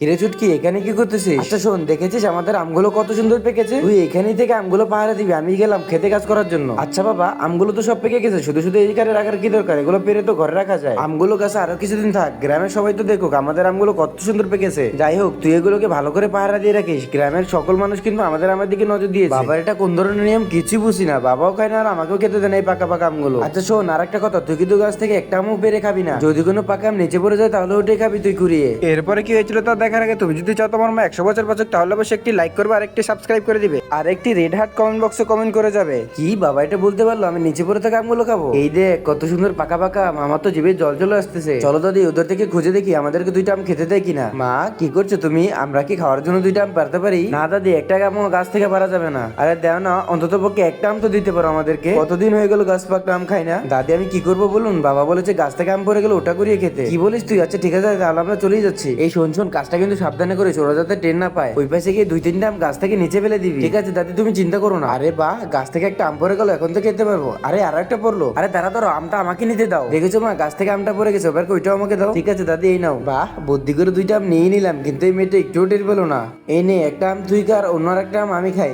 কিরে চুটকি, এখানে কি করতেছিস? আচ্ছা শোন, দেখেছিস আমাদের আমগুলো কত সুন্দর পেকেছে? তুই এখানেই থেকে আমগুলো পাহারা দিবি, আমি গেলাম খেতে কাজ করার জন্য। আচ্ছা বাবা, আমগুলো তো সব পেকে গেছে, শুধু শুধু এইখানে রাখার কি দরকার? এগুলো পেরে তো ঘরে রাখা যায়। আমগুলো গাছে আরো কিছুদিন থাক, গ্রামের সবাই তো দেখুক আমাদের আমগুলো কত সুন্দর পেকেছে। যাই হোক, তুই এগুলোকে ভালো করে পাহারা দিয়ে রাখিস। গ্রামের সকল মানুষ কিন্তু আমার দিকে নজর দিয়েছে। বাবার এটা কোন ধরনের নিয়ম কিছু বুঝি না, বাবাও খায় না আর আমাকেও খেতে দেয় না এই পাকা পাকা আমগুলো। আচ্ছা শোন, আর একটা কথা, তুই কিন্তু গাছ থেকে একটা আমও পেরে খাবি না। যদি কোনো পাকা আম নিচে পড়ে যায় তাহলে ওটাই খাবি তুই কুড়িয়ে। এরপরে কি হয়েছিল তা দেখার আগে তুমি যদি চাও তোমার মা 100 বছর বাঁচুক, তাহলে অবশ্যই একটি লাইক করবে আর একটি সাবস্ক্রাইব করে দিবে আর একটি রেড হার্ট কমেন্ট বক্সে কমেন্ট করে যাবে। কি বাবা এটা বলতে পারলো আমি নিচে পড়ে থাকা আমগুলো খাবো? এই দেখ কত সুন্দর পাকা পাকা আম, আমার তো জিভে জল চলে আসতেছে। চলো দাদি ওদের থেকে খুঁজে দেখি আমাদেরকে দুইটা আম খেতে দেয় কিনা। মা কি করছো তুমি? আমরা কি খাওয়ার জন্য দুইটা আম পারতে পারি? না দাদি, একটা আমও গাছ থেকে পারা যাবে না। আরে দেও না, অন্তত পক্ষে একটা আম তো দিতে পারো আমাদেরকে। কতদিন হয়ে গেল গাছ পাকা আম খাই না। দাদি আমি কি করবো বলুন, বাবা বলেছে গাছ থেকে আম পড়ে গেলে ওটা করিয়ে খেতে। কি বলিস তুই? আচ্ছা ঠিক আছে, তাহলে আমরা চলেই যাচ্ছি। এই শোন শোন, কাজটা কিন্তু সাবধানে করে, ওরা যাতে টেন না পায়। ওই পাশে গিয়ে দুই তিনটা আম গাছ থেকে নিচে ফেলে দিবি, ঠিক আছে দাদি? তুমি চিন্তা করো না। আরে বাহ, গাছ থেকে একটা আম পড়ে গেল, এখন তো খেতে পারবো। আরে আর একটা পড়লো। আরে দাঁড়া ধরো, আমটা আমাকে নিতে দাও। দেখেছো মা, গাছ থেকে আমটা পড়ে গেছে, এবার ওইটাও আমাকে দাও। ঠিক আছে দাদি, এই নাও। বাহ, বুদ্ধি করে দুইটা আম নিয়ে নিলাম, কিন্তু এই মেয়েটা একটু টের পেলো না। এই নে একটা আম তুই খা, আর অন্য আর একটা আম আমি খাই।